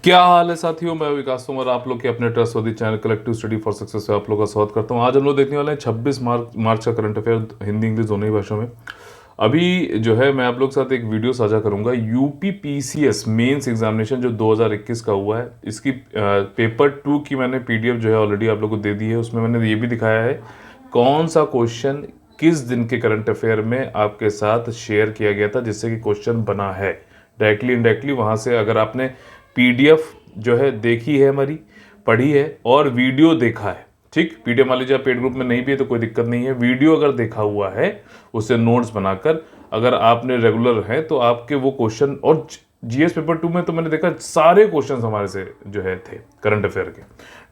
क्या हाल है साथियों, मैं विकास तोमर आप लोग के अपने trustworthy channel collective study for success से आप लोग का स्वागत करता हूं। आज हम लोग देखने वाले हैं 26 मार्च का करंट अफेयर हिंदी इंग्लिश दोनों ही भाषाओं में। अभी जो है मैं आप लोग के साथ एक वीडियो साझा करूंगा। यूपी पीसीएस मेंस एग्जामिनेशन जो 2021 का हुआ है, इसकी पेपर 2 की मैंने पीडीएफ जो है ऑलरेडी आप लोग को दे दी है। उसमें मैंने ये भी दिखाया है कौन सा क्वेश्चन किस दिन के करंट अफेयर में आपके साथ शेयर किया गया था, जिससे कि क्वेश्चन बना है डायरेक्टली इनडायरेक्टली। वहाँ से अगर आपने पीडीएफ जो है देखी है हमारी, पढ़ी है और वीडियो देखा है, ठीक, पीडीएफ मान लीजिए आप पेड ग्रुप में नहीं भी है तो कोई दिक्कत नहीं है। वीडियो अगर देखा हुआ है उससे नोट्स बनाकर अगर आपने रेगुलर है तो आपके वो क्वेश्चन, और जीएस पेपर 2 में तो मैंने देखा सारे क्वेश्चंस हमारे से जो है थे करंट अफेयर के।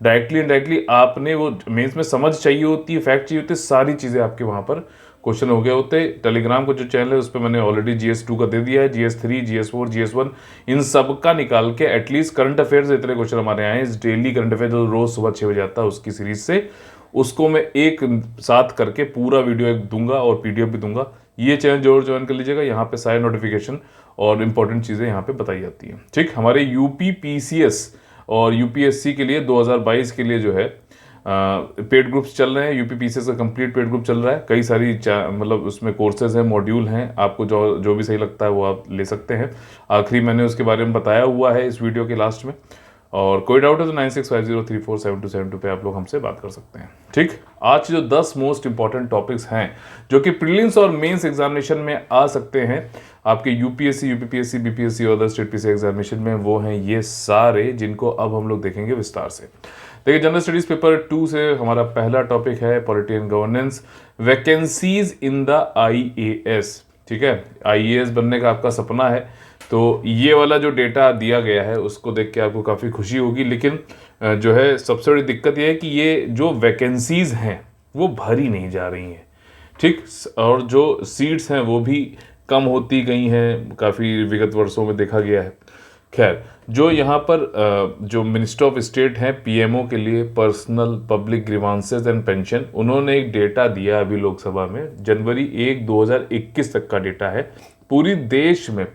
डायरेक्टली इनडायरेक्टली आपने वो मेंस में समझ चाहिए होती है, फैक्ट चाहिए होती है, सारी चीज़ें आपके वहाँ पर क्वेश्चन हो गए होते। टेलीग्राम का जो चैनल है उस पर मैंने ऑलरेडी GS2 का दे दिया है, GS3, GS4, GS1 इन सब का निकाल के एटलीस्ट करंट अफेयर से इतने क्वेश्चन हमारे आए हैं। डेली करंट अफेयर जो रोज सुबह 6 बजे आता है उसकी सीरीज से, उसको मैं एक साथ करके पूरा वीडियो एक दूंगा और पीडीएफ भी दूंगा। ये चैनल जरूर ज्वाइन कर लीजिएगा, यहाँ पे सारे नोटिफिकेशन और इंपॉर्टेंट चीज़ें यहाँ पे बताई जाती हैं। ठीक, हमारे यूपी पीसीएस और यूपीएससी के लिए 2022 के लिए जो है पेड ग्रुप्स चल रहे हैं। यूपी पीसीएस का कंप्लीट पेड ग्रुप चल रहा है। कई सारी मतलब उसमें कोर्सेज हैं, मॉड्यूल हैं, आपको जो भी सही लगता है वो आप ले सकते हैं। आखिरी मैंने उसके बारे में बताया हुआ है इस वीडियो के लास्ट में। और कोई डाउट है तो 9650347272 पे आप लोग हमसे बात कर सकते हैं। ठीक, आज जो 10 मोस्ट इंपॉर्टेंट टॉपिक्स हैं जो कि प्रीलिम्स और मेंस एग्जामिनेशन में आ सकते हैं आपके यूपीएससी, यूपीपीएससी, बीपीएससी और अदर स्टेट पीसी एग्जामिनेशन में, वो हैं ये सारे जिनको अब हम लोग देखेंगे विस्तार से। देखिए, जनरल स्टडीज पेपर 2 से हमारा पहला टॉपिक है polity and governance, vacancies in the IAS. ठीक है, आईएएस बनने का आपका सपना है तो ये वाला जो डेटा दिया गया है उसको देख के आपको काफ़ी खुशी होगी। लेकिन जो है सबसे बड़ी दिक्कत ये है कि ये जो वैकेंसीज हैं वो भरी नहीं जा रही हैं। ठीक, और जो सीट्स हैं वो भी कम होती गई हैं, काफ़ी विगत वर्षों में देखा गया है। खैर, जो यहाँ पर जो मिनिस्टर ऑफ स्टेट हैं पीएमओ के लिए, personnel public grievances and pension, उन्होंने एक डेटा दिया अभी लोकसभा में। जनवरी 1 2021 तक का डेटा है। पूरे देश में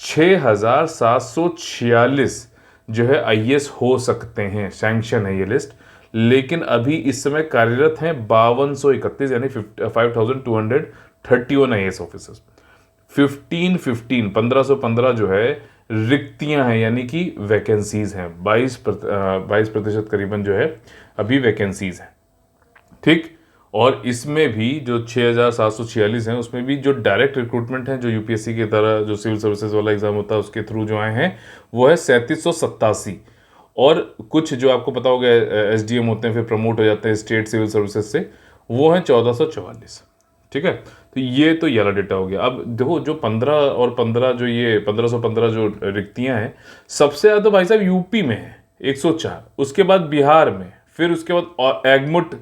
6746 जो है आईएएस हो सकते हैं, सैंक्शन है ये लिस्ट। लेकिन अभी इस समय कार्यरत हैं 5231 यानी 5231 आईएएस ऑफिसर्स। 1515 जो है रिक्तियां हैं, यानी कि वैकेंसीज हैं। 22% करीबन जो है अभी वैकेंसीज हैं। ठीक, और इसमें भी जो 6746 हैं उसमें भी जो डायरेक्ट रिक्रूटमेंट है, जो यूपीएससी की तरह जो सिविल सर्विसेज वाला एग्जाम होता है उसके थ्रू जो आए हैं वो है 3787। और कुछ जो आपको पता होगा एसडीएम होते हैं फिर प्रमोट हो जाते हैं स्टेट सिविल सर्विसेज से, वो है 1444। ठीक है, तो ये तो वाला डेटा हो गया। अब देखो जो 15 और 15 जो ये 1515 जो रिक्तियां हैं, सबसे ज़्यादा भाई साहब यूपी में है 104, उसके बाद बिहार में, फिर उसके बाद एगमुट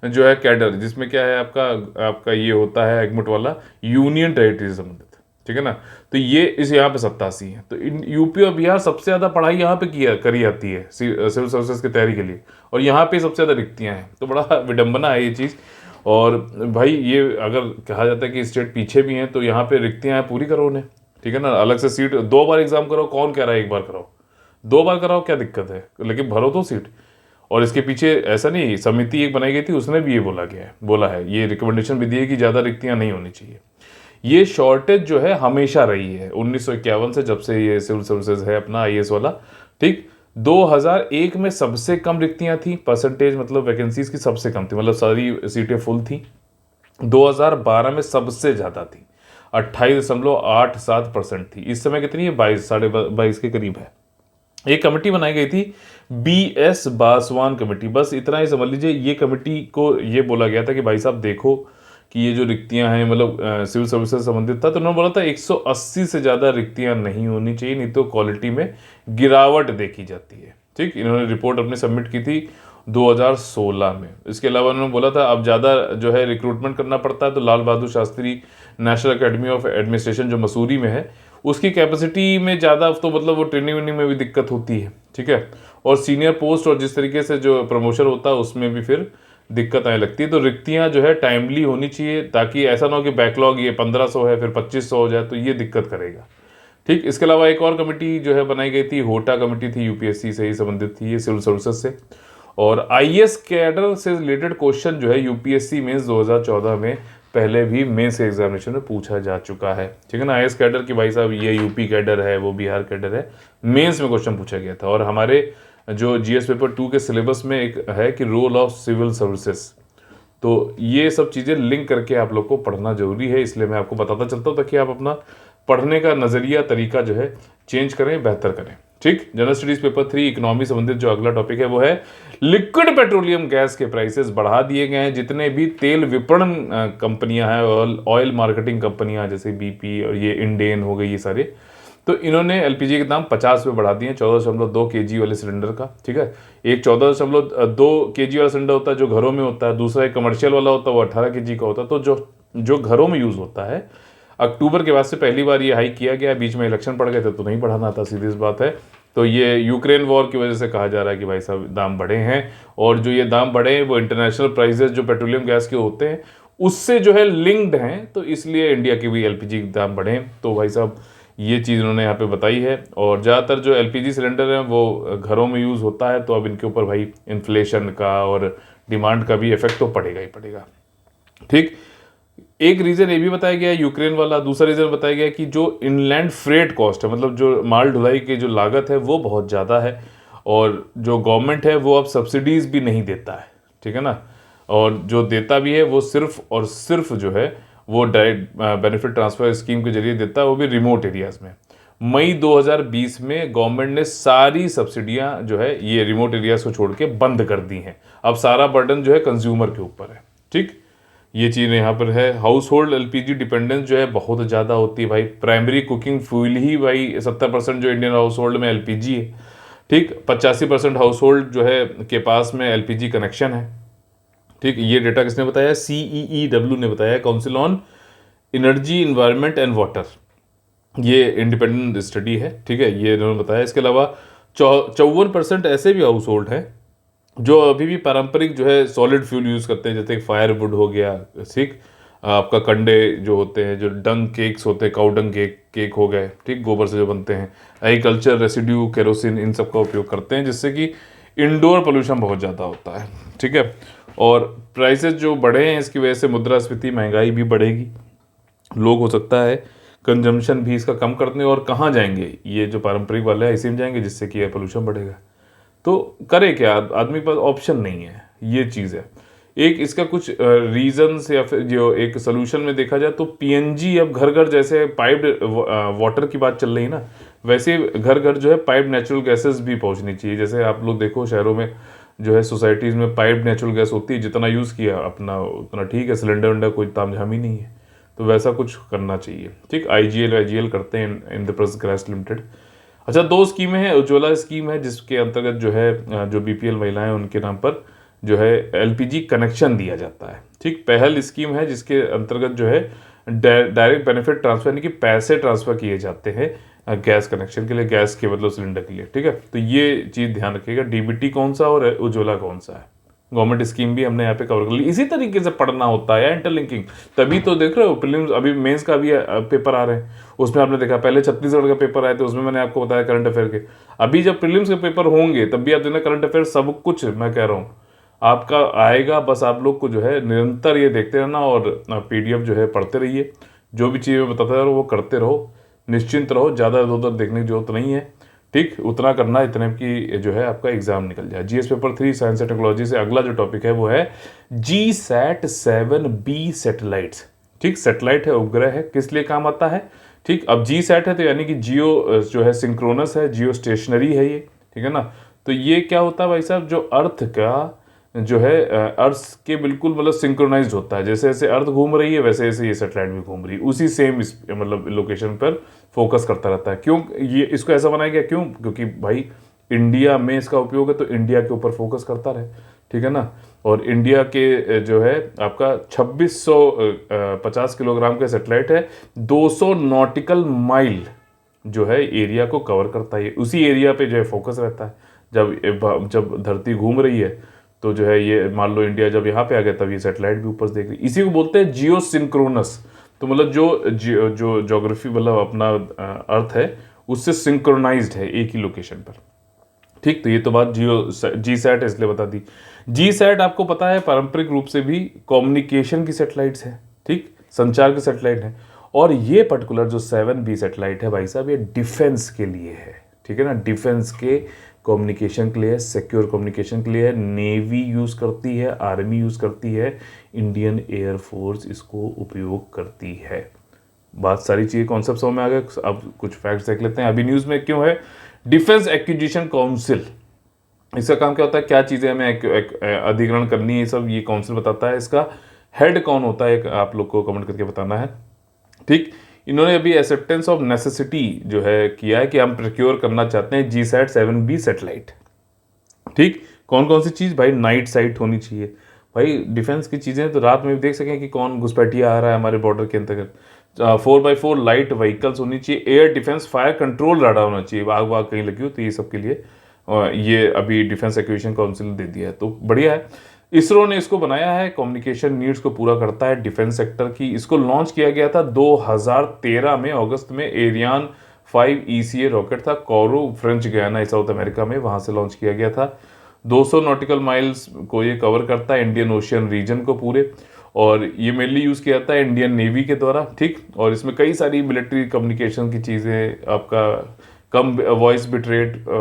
जो है कैडर, जिसमें क्या है आपका ये होता है एगमुट वाला यूनियन टेरिटरी से संबंधित। ठीक है ना, तो ये इस यहाँ पे 87 है। तो इन यूपी और बिहार सबसे ज़्यादा पढ़ाई यहाँ पे करी जाती है सिविल सर्विसेज की तैयारी के लिए, और यहाँ पे सबसे ज़्यादा रिक्तियाँ हैं। तो बड़ा विडम्बना है ये चीज़। और भाई ये अगर कहा जाता है कि स्टेट पीछे भी हैं तो यहाँ पे रिक्तियाँ हैं, पूरी करो उन्हें। ठीक है ना, अलग से सीट 2 बार एग्जाम करो, कौन कह रहा है 1 बार कराओ, 2 बार कराओ, क्या दिक्कत है, लेकिन भरो तो सीट। और इसके पीछे ऐसा नहीं, समिति एक बनाई गई थी, उसने भी ये बोला है, ये रिकमेंडेशन भी दी है कि ज़्यादा रिक्तियाँ नहीं होनी चाहिए। ये शॉर्टेज जो है हमेशा रही है 1951 से, जब से ये सिविल सर्विसेज है अपना आईएएस वाला। ठीक, 2001 में सबसे कम रिक्तियां थी, परसेंटेज मतलब वैकेंसीज की सबसे कम थी, मतलब सारी सीटें फुल थी। 2012 में सबसे ज़्यादा थी, 28.87% थी। इस समय कितनी है, 22 के करीब है। एक कमेटी बनाई गई थी BS बासवान कमेटी, बस इतना ही समझ लीजिए। ये कमेटी को ये बोला गया था कि भाई साहब देखो कि ये जो रिक्तियां हैं, मतलब सिविल सर्विस से संबंधित था, तो उन्होंने बोला था 180 से ज़्यादा रिक्तियां नहीं होनी चाहिए, नहीं तो क्वालिटी में गिरावट देखी जाती है। ठीक, इन्होंने रिपोर्ट अपनी सबमिट की थी 2016 में। इसके अलावा उन्होंने बोला था अब ज़्यादा जो है रिक्रूटमेंट करना पड़ता है, तो Lal Bahadur Shastri national academy of administration जो मसूरी में है, उसकी कैपेसिटी में ज़्यादा, तो मतलब वो ट्रेनिंग वेनिंग में भी दिक्कत होती है। ठीक है, और सीनियर पोस्ट और जिस तरीके से जो प्रमोशन होता है उसमें भी फिर दिक्कत आने लगती है। तो रिक्तियां जो है टाइमली होनी चाहिए, ताकि ऐसा ना हो कि बैकलॉग ये 1500 है फिर 2500 हो जाए, तो ये दिक्कत करेगा। ठीक, इसके अलावा एक और कमेटी जो है बनाई गई थी, होटा कमेटी थी, यूपीएससी से ही संबंधित थी, ये सिविल सर्विसेज से। और आईएएस कैडर से रिलेटेड क्वेश्चन जो है यूपीएससी मेंस 2014 में पहले भी मेंस एग्जामिनेशन में पूछा जा चुका है। ठीक है ना, आईएएस कैडर की भाई साहब ये यूपी कैडर है, वो बिहार कैडर है, मेंस में क्वेश्चन पूछा गया था। और हमारे जो जीएस पेपर 2 के सिलेबस में एक है कि रोल ऑफ सिविल सर्विसेज, तो ये सब चीज़ें लिंक करके आप लोग को पढ़ना जरूरी है, इसलिए मैं आपको बताता चलता हूँ ताकि आप अपना पढ़ने का नज़रिया तरीका जो है चेंज करें, बेहतर करें। ठीक, जनरल स्टडीज पेपर 3 इकोनॉमी संबंधित जो अगला टॉपिक है वो है लिक्विड पेट्रोलियम गैस के प्राइसेस बढ़ा दिए गए हैं। जितने भी तेल विपणन कंपनियां हैं, ऑयल मार्केटिंग कंपनियां जैसे बीपी और ये इंडेन हो गई, ये सारे, तो इन्होंने एलपीजी के दाम 50 रुपये बढ़ा दिए हैं 14.2 केजी वाले सिलेंडर का। ठीक है, एक 14.2 केजी वाला सिलेंडर होता है जो घरों में होता है, दूसरा एक कमर्शियल वाला होता है वो 18 केजी का होता है। तो जो घरों में यूज़ होता है, अक्टूबर के बाद से पहली बार ये हाइक किया गया, बीच में इलेक्शन पड़ गए थे तो नहीं बढ़ाना था, सीधी सी बात है। तो ये यूक्रेन वॉर की वजह से कहा जा रहा है कि भाई साहब दाम बढ़े हैं, और जो ये दाम बढ़े हैं वो इंटरनेशनल प्राइसेस जो पेट्रोलियम गैस के होते हैं उससे जो है लिंक्ड हैं, तो इसलिए इंडिया के भी एलपीजी के दाम बढ़े हैं। तो भाई साहब ये चीज़ उन्होंने यहाँ पे बताई है। और ज़्यादातर जो एलपीजी सिलेंडर हैं वो घरों में यूज़ होता है, तो अब इनके ऊपर भाई इन्फ्लेशन का और डिमांड का भी इफेक्ट तो पड़ेगा ही पड़ेगा। ठीक, एक रीज़न ये भी बताया गया है यूक्रेन वाला, दूसरा रीज़न बताया गया कि जो इनलैंड फ्रेट कॉस्ट है, मतलब जो माल ढुलाई की जो लागत है वो बहुत ज़्यादा है, और जो गवर्नमेंट है वो अब सब्सिडीज़ भी नहीं देता है। ठीक है ना, और जो देता भी है वो सिर्फ और सिर्फ जो है वो डायरेक्ट बेनिफिट ट्रांसफ़र स्कीम के जरिए देता है, वो भी रिमोट एरियाज़ में। मई 2020 में गवर्नमेंट ने सारी सब्सिडियां जो है ये रिमोट एरियाज़ को छोड़ के बंद कर दी हैं। अब सारा बर्डन जो है कंज्यूमर के ऊपर है। ठीक, ये चीज़ यहाँ पर है। हाउस होल्ड एलपीजी डिपेंडेंस जो है बहुत ज़्यादा होती है भाई। प्राइमरी कुकिंग फ्यूल ही भाई 70% जो इंडियन हाउस होल्ड में एलपीजी है। ठीक, 85% हाउस होल्ड जो है के पास में एलपीजी कनेक्शन है। ठीक, ये डेटा किसने बताया? CEEW ने बताया, council on energy environment and water, ये इंडिपेंडेंट स्टडी है। ठीक है, ये इन्होंने बताया। इसके अलावा 54% ऐसे भी हाउस होल्ड हैं जो अभी भी पारंपरिक जो है सॉलिड फ्यूल यूज़ करते हैं, जैसे फायरवुड हो गया, ठीक, आपका कंडे जो होते हैं, जो डंग केक्स होते हैं, काउडंग केक हो गए, ठीक, गोबर से जो बनते हैं, एग्रीकल्चर रेसिड्यू, केरोसिन, इन सब का उपयोग करते हैं, जिससे कि इंडोर पोल्यूशन बहुत ज़्यादा होता है। ठीक है, और प्राइसेस जो बढ़े हैं इसकी वजह से मुद्रास्फीति, महंगाई भी बढ़ेगी। लोग हो सकता है कंजम्पशन भी इसका कम करते हैं, और कहाँ जाएंगे, ये जो पारंपरिक वाले हैं इसी में जाएंगे, जिससे कि एयर पोल्यूशन बढ़ेगा। तो करे क्या, आदमी पास ऑप्शन नहीं है, ये चीज़ है। एक इसका कुछ रीजंस या फिर जो एक सोल्यूशन में देखा जाए तो पीएनजी अब घर घर, जैसे पाइप्ड वाटर की बात चल रही है ना, वैसे घर घर जो है पाइप्ड नेचुरल गैसेस भी पहुंचनी चाहिए। जैसे आप लोग देखो शहरों में जो है सोसाइटीज़ में पाइप्ड नेचुरल गैस होती है, जितना यूज़ किया अपना उतना ठीक है, सिलेंडर वंडर कोई तामझाम ही नहीं है, तो वैसा कुछ करना चाहिए। ठीक, आईजीएल करते हैं इंद्रप्रस्थ गैस लिमिटेड। अच्छा, 2 स्कीमें हैं। उज्ज्वला स्कीम है जिसके अंतर्गत जो है जो बीपीएल महिलाएं उनके नाम पर जो है एलपीजी कनेक्शन दिया जाता है। ठीक, पहल स्कीम है जिसके अंतर्गत जो है डायरेक्ट बेनिफिट ट्रांसफर, यानी कि पैसे ट्रांसफर किए जाते हैं गैस कनेक्शन के लिए, गैस के मतलब सिलेंडर के लिए। ठीक है, तो ये चीज़ ध्यान रखिएगा, डीबीटी कौन सा और उज्ज्वला कौन सा है। गवर्नमेंट स्कीम भी हमने यहाँ पे कवर कर ली। इसी तरीके से पढ़ना होता है, इंटरलिंकिंग। तभी तो देख रहे हो प्रीलिम्स, अभी मेंस का भी पेपर आ रहे हैं, उसमें आपने देखा पहले छत्तीसगढ़ का पेपर आए थे, उसमें मैंने आपको बताया करंट अफेयर के। अभी जब प्रीलिम्स के पेपर होंगे तब भी आप देखना करंट अफेयर सब कुछ, मैं कह रहा हूँ आपका आएगा। बस आप लोग को जो है निरंतर ये देखते रहना और PDF जो है पढ़ते रहिए। जो भी चीज़ मैं बताता रहो वो करते रहो, निश्चिंत रहो, ज़्यादा इधर उधर देखने की जरूरत नहीं है। ठीक, उतना करना इतने की जो है आपका एग्जाम निकल जाए। GS paper 3 science and technology से अगला जो टॉपिक है वो है GSAT-7B सैटेलाइट्स। ठीक, सैटेलाइट है, उपग्रह है, किस लिए काम आता है। ठीक, अब GSAT है तो यानी कि जियो जो है सिंक्रोनस है, जियो स्टेशनरी है ये। ठीक है ना, तो ये क्या होता है भाई साहब, जो अर्थ का जो है अर्थ के बिल्कुल मतलब सिंक्रोनाइज्ड होता है। जैसे जैसे अर्थ घूम रही है वैसे वैसे ये सैटेलाइट भी घूम रही है, उसी सेम मतलब लोकेशन पर फोकस करता रहता है। क्यों ये इसको ऐसा बनाया गया, क्यों? क्योंकि भाई इंडिया में इसका उपयोग है तो इंडिया के ऊपर फोकस करता रहे। ठीक है ना, और इंडिया के जो है आपका 2650 किलोग्राम का सैटेलाइट है, 200 नॉटिकल माइल जो है एरिया को कवर करता है। उसी एरिया पे जो है फोकस रहता है। जब धरती घूम रही है तो जो है ये मान लो इंडिया जब यहाँ पे आ गया तब ये सैटेलाइट भी ऊपर से देख रही। इसी को बोलते हैं जियो सिंक्रोनस। तो मतलब जो ज्योग्राफी मतलब अपना अर्थ है उससे सिंक्रोनाइज्ड है एक ही लोकेशन पर। ठीक, तो ये तो बात जी सैट इसलिए बता दी। जी सैट आपको पता है पारंपरिक रूप से भी कम्युनिकेशन की सैटेलाइट्स है, ठीक, संचार की सैटेलाइट है। और ये पर्टिकुलर जो 7B सैटेलाइट है भाई साहब, ये डिफेंस के लिए है, ठीक है ना, डिफेंस के कम्युनिकेशन के लिए, सिक्योर कम्युनिकेशन के लिए। नेवी यूज़ करती है, आर्मी यूज़ करती है, इंडियन एयरफोर्स इसको उपयोग करती है। बात सारी चीज़ें कॉन्सेप्ट समझ में आ गए। अब कुछ फैक्ट्स देख लेते हैं। अभी न्यूज़ में क्यों है डिफेंस एक्विजिशन काउंसिल, इसका काम क्या होता है, क्या चीज़ें हमें अधिग्रहण करनी है, ये सब ये काउंसिल बताता है। इसका हेड कौन होता है आप लोग को कमेंट करके बताना है, ठीक। इन्होंने अभी एक्सेप्टेंस ऑफ नेसेसिटी जो है किया है कि हम प्रोक्योर करना चाहते हैं जीसैट 7B सैटेलाइट, ठीक। कौन कौन सी चीज़ भाई, नाइट साइट होनी चाहिए भाई, डिफेंस की चीज़ें तो रात में भी देख सकें कि कौन घुसपैठिया आ रहा है हमारे बॉर्डर के अंतर्गत। 4x4 लाइट व्हीकल्स होनी चाहिए, air defence fire control radar होना चाहिए, आग वाग कहीं लगी हो तो ये सब के लिए ये अभी डिफेंस एक्विजिशन काउंसिल ने दे दिया है, तो बढ़िया है। इसरो ने इसको बनाया है, कम्युनिकेशन नीड्स को पूरा करता है डिफेंस सेक्टर की। इसको लॉन्च किया गया था 2013 में अगस्त में। एरियान 5 ECA रॉकेट था, कोरो फ्रेंच गयाना साउथ अमेरिका में, वहां से लॉन्च किया गया था। 200 नॉटिकल माइल्स को ये कवर करता है, इंडियन ओशियन रीजन को पूरे। और ये मेनली यूज़ किया जाता है इंडियन नेवी के द्वारा, ठीक। और इसमें कई सारी मिलिट्री कम्युनिकेशन की चीज़ें, आपका कम voice bit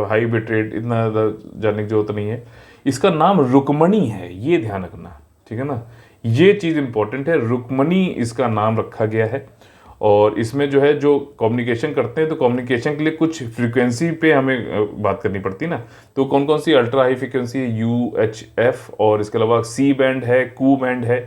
high bit rate, इतना जानने की जरूरत नहीं है। इसका नाम रुक्मणी है, ये ध्यान रखना, ठीक है ना, ये चीज़ इंपॉर्टेंट है, रुक्मणी इसका नाम रखा गया है। और इसमें जो है जो कम्युनिकेशन करते हैं, तो कम्युनिकेशन के लिए कुछ फ्रीक्वेंसी पे हमें बात करनी पड़ती है ना, तो कौन कौन सी अल्ट्रा हाई फ्रीक्वेंसी है, UHF, और इसके अलावा C बैंड है, कू बैंड है,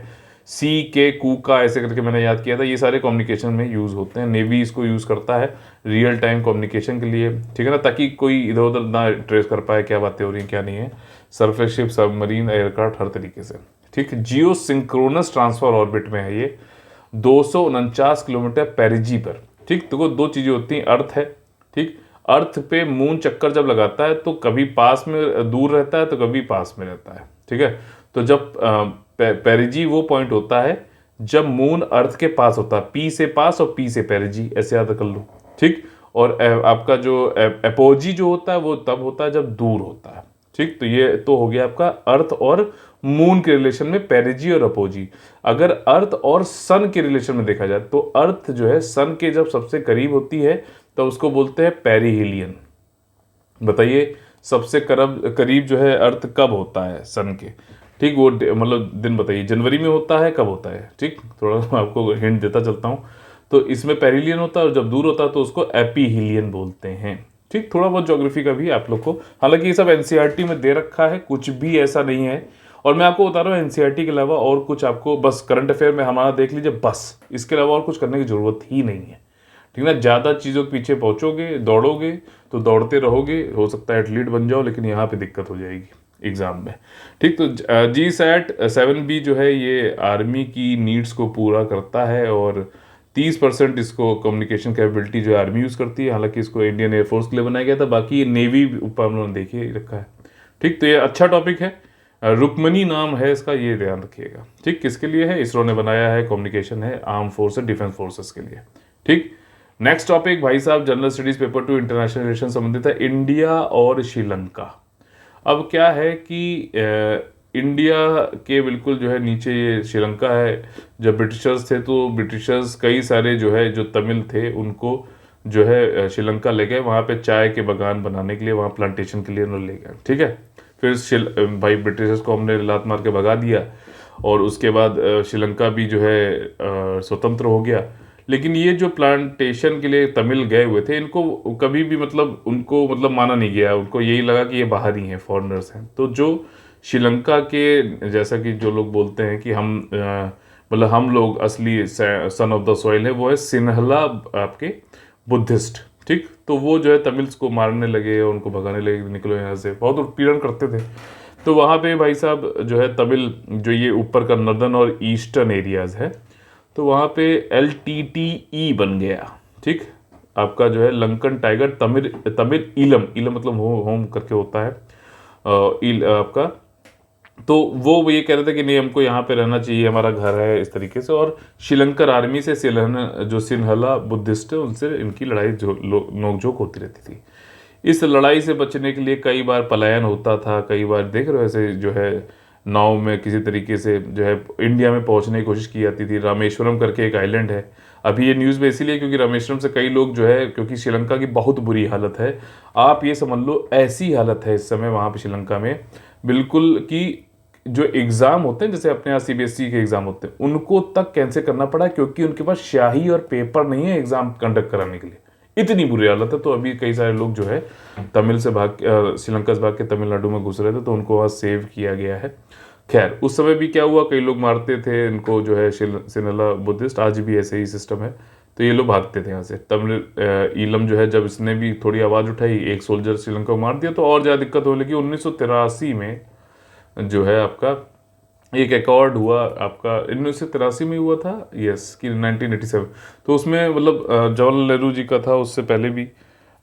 कू का ऐसे करके मैंने याद किया था। ये सारे कम्युनिकेशन में यूज़ होते हैं, नेवी इसको यूज़ करता है रियल टाइम कम्युनिकेशन के लिए, ठीक है ना, ताकि कोई इधर उधर ना ट्रेस कर पाए क्या बातें हो रही हैं क्या नहीं है, सरफेस शिप, सबमरीन, एयरक्राफ्ट, हर तरीके से, ठीक। जियो सिंक्रोनस ट्रांसफर ऑर्बिट में है ये 249 किलोमीटर पेरिजी पर, ठीक। तो वो दो चीज़ें होती हैं, अर्थ है, ठीक, अर्थ पे मून चक्कर जब लगाता है तो कभी पास में दूर रहता है तो कभी पास में रहता है, ठीक है। तो जब पेरिजी वो पॉइंट होता है जब मून अर्थ के पास होता है, पी से पास और पी से पेरिजी, ऐसे याद कर लो, ठीक। और आपका जो एपोजी जो होता है वो तब होता है जब दूर होता है, ठीक। तो ये तो हो गया आपका अर्थ और मून के रिलेशन में पेरिजी और अपोजी। अगर अर्थ और सन के रिलेशन में देखा जाए तो अर्थ जो है सन के जब सबसे करीब होती है तो उसको बोलते हैं पेरिहिलियन। बताइए सबसे करीब जो है अर्थ कब होता है सन के, ठीक, वो मतलब दिन बताइए, जनवरी में होता है, कब होता है, ठीक। थोड़ा मैं आपको हिंट देता चलता हूँ, तो इसमें पेरिलियन होता है और जब दूर होता है तो उसको एपीहिलियन बोलते हैं, ठीक। थोड़ा बहुत ज्योग्राफी का भी आप लोग को, हालांकि ये सब एनसीईआरटी में दे रखा है, कुछ भी ऐसा नहीं है। और मैं आपको बता रहा हूँ एनसीईआरटी के अलावा और कुछ आपको बस करंट अफेयर में हमारा देख लीजिए, बस इसके अलावा और कुछ करने की जरूरत ही नहीं है, ठीक ना। ज़्यादा चीज़ों के पीछे पहुँचोगे, दौड़ोगे तो दौड़ते रहोगे, हो सकता है एथलीट बन जाओ, लेकिन यहाँ पे दिक्कत हो जाएगी एग्ज़ाम में, ठीक। तो जीसैट 7B जो है ये आर्मी की नीड्स को पूरा करता है और 30% इसको कम्युनिकेशन कैपेबिलिटी जो आर्मी यूज़ करती है, हालांकि इसको इंडियन एयरफोर्स के लिए बनाया गया था, बाकी ये नेवी ऊपर हम लोगों ने देखिए रखा है, ठीक। तो ये अच्छा टॉपिक है, रुक्मणी नाम है इसका, ये ध्यान रखिएगा, ठीक। किसके लिए है, इसरो ने बनाया है, कम्युनिकेशन है आर्म फोर्सेस डिफेंस फोर्सेस के लिए, ठीक। नेक्स्ट टॉपिक भाई साहब general studies paper 2 international relation संबंधित है, इंडिया और श्रीलंका। अब क्या है कि इंडिया के बिल्कुल जो है नीचे ये श्रीलंका है। जब ब्रिटिशर्स थे तो ब्रिटिशर्स कई सारे जो है जो तमिल थे उनको जो है श्रीलंका ले गए, वहाँ पे चाय के बागान बनाने के लिए, वहाँ प्लांटेशन के लिए उन्होंने ले गए, ठीक है। फिर भाई ब्रिटिशर्स को हमने लात मार के भगा दिया और उसके बाद श्रीलंका भी जो है स्वतंत्र हो गया। लेकिन ये जो प्लांटेशन के लिए तमिल गए हुए थे इनको कभी भी मतलब उनको मतलब माना नहीं गया, उनको यही लगा कि ये बाहरी हैं, फॉरेनर्स हैं। तो जो श्रीलंका के जैसा कि जो लोग बोलते हैं कि हम मतलब हम लोग असली सन ऑफ द सॉइल है, वो है सिन्हला आपके बुद्धिस्ट, ठीक। तो वो जो है तमिल्स को मारने लगे और उनको भगाने लगे, निकलो यहाँ से, बहुत उत्पीड़न करते थे। तो वहाँ पे भाई साहब जो है तमिल जो ये ऊपर का नर्दर्न और ईस्टर्न एरियाज़ है, तो वहाँ पे LTTE बन गया, ठीक। आपका जो है लंकन टाइगर तमिल इलम मतलब होम करके होता है, आपका तो वो ये कह रहे थे कि नहीं, हमको यहाँ पे रहना चाहिए, हमारा घर है, इस तरीके से। और श्रीलंकर आर्मी से जो सिन्हला बुद्धिस्ट है उनसे इनकी लड़ाई जो नोकझोंक होती रहती थी। इस लड़ाई से बचने के लिए कई बार पलायन होता था, कई बार देख रहे हो ऐसे जो है नाव में किसी तरीके से जो है इंडिया में पहुंचने की कोशिश की जाती थी। रामेश्वरम करके एक आइलैंड है, अभी ये न्यूज़ में इसीलिए क्योंकि रामेश्वरम से कई लोग जो है, क्योंकि श्रीलंका की बहुत बुरी हालत है, आप ये समझ लो ऐसी हालत है इस समय वहाँ पे श्रीलंका में बिल्कुल कि जो एग्ज़ाम होते हैं, जैसे अपने यहाँ सीबीएसई के एग्ज़ाम होते हैं, उनको तक कैंसिल करना पड़ा क्योंकि उनके पास स्याही और पेपर नहीं है एग्ज़ाम कंडक्ट कराने के लिए। इतनी बुरी हालत है। तो अभी कई सारे लोग जो है तमिल से श्रीलंका से भाग के तमिलनाडु में घुस रहे थे, तो उनको वहाँ सेव किया गया है। खैर उस समय भी क्या हुआ, कई लोग मारते थे इनको जो है सिन्हला बुद्धिस्ट, आज भी ऐसे ही सिस्टम है। तो ये लोग भागते थे यहाँ से। तमिल ईलम जो है, जब इसने भी थोड़ी आवाज़ उठाई, एक सोल्जर श्रीलंका को मार दिया, तो और ज़्यादा दिक्कत होने लगी। 1983 में जो है आपका एक अकॉर्ड हुआ, आपका 1983 में हुआ था, यस, कि 1987। तो उसमें मतलब जवाहरलाल नेहरू जी का था, उससे पहले भी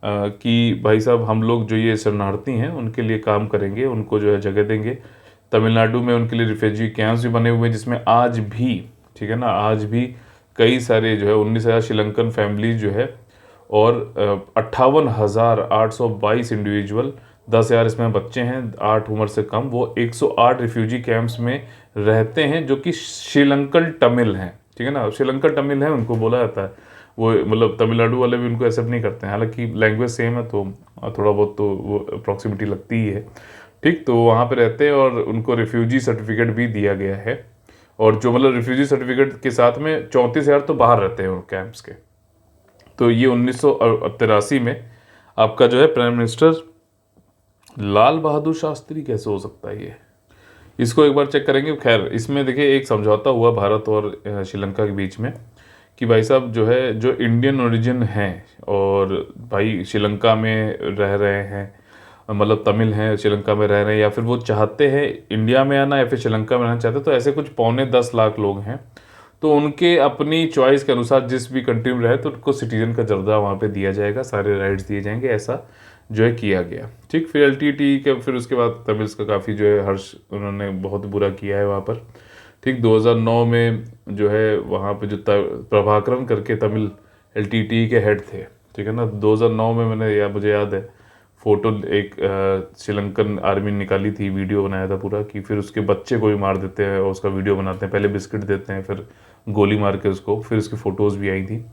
कि भाई साहब हम लोग जो ये शरणार्थी हैं उनके लिए काम करेंगे, उनको जो है जगह देंगे। तमिलनाडु में उनके लिए रिफ्यूजी कैंप्स भी बने हुए हैं, जिसमें आज भी, ठीक है ना, आज भी कई सारे जो है 19,000 श्रीलंकन फैमिलीज जो है और 58,822 इंडिविजुअल, 10,000 इसमें बच्चे हैं 8 उम्र से कम, वो 108 रिफ्यूजी कैंप्स में रहते हैं जो कि श्रीलंकन तमिल हैं, ठीक है ना। श्रीलंकन तमिल है उनको बोला जाता है, वो मतलब तमिलनाडु वाले भी उनको एक्सेप्ट नहीं करते हैं, हालांकि लैंग्वेज सेम है तो थोड़ा बहुत तो वो अप्रॉक्सीमेटी लगती ही है, ठीक। तो वहाँ पे रहते हैं और उनको रिफ्यूजी सर्टिफिकेट भी दिया गया है। और जो मतलब रिफ्यूजी सर्टिफिकेट के साथ में 34,000 तो बाहर रहते हैं उन कैंप्स के। तो ये 1983 में आपका जो है प्राइम मिनिस्टर लाल बहादुर शास्त्री, कैसे हो सकता है ये, इसको एक बार चेक करेंगे। खैर इसमें देखिए एक समझौता हुआ भारत और श्रीलंका के बीच में कि भाई साहब जो है, जो इंडियन ओरिजिन हैं और भाई श्रीलंका में रह रहे हैं, मतलब तमिल हैं श्रीलंका में रह रहे हैं, या फिर वो चाहते हैं इंडिया में आना या फिर श्रीलंका में रहना चाहते हैं, तो ऐसे कुछ 9.25 लाख लोग हैं। तो उनके अपनी चॉइस के अनुसार जिस भी कंट्री में रहे तो उनको सिटीजन का दर्जा वहाँ पे दिया जाएगा, सारे राइट्स दिए जाएंगे, ऐसा जो है किया गया, ठीक। फिर एलटीटी के फिर उसके बाद तमिल्स का काफ़ी जो है हर्ष, उन्होंने बहुत बुरा किया है वहाँ पर, ठीक। 2009 में जो है वहाँ पे जो प्रभाकरन करके तमिल एलटीटी के हेड थे, ठीक है ना। 2009 में मुझे याद है फोटो, एक श्रीलंकन आर्मी निकाली थी, वीडियो बनाया था पूरा, कि फिर उसके बच्चे को भी मार देते हैं और उसका वीडियो बनाते हैं, पहले बिस्किट देते हैं फिर गोली मार के उसको, फिर उसकी फ़ोटोज़ भी आई थी।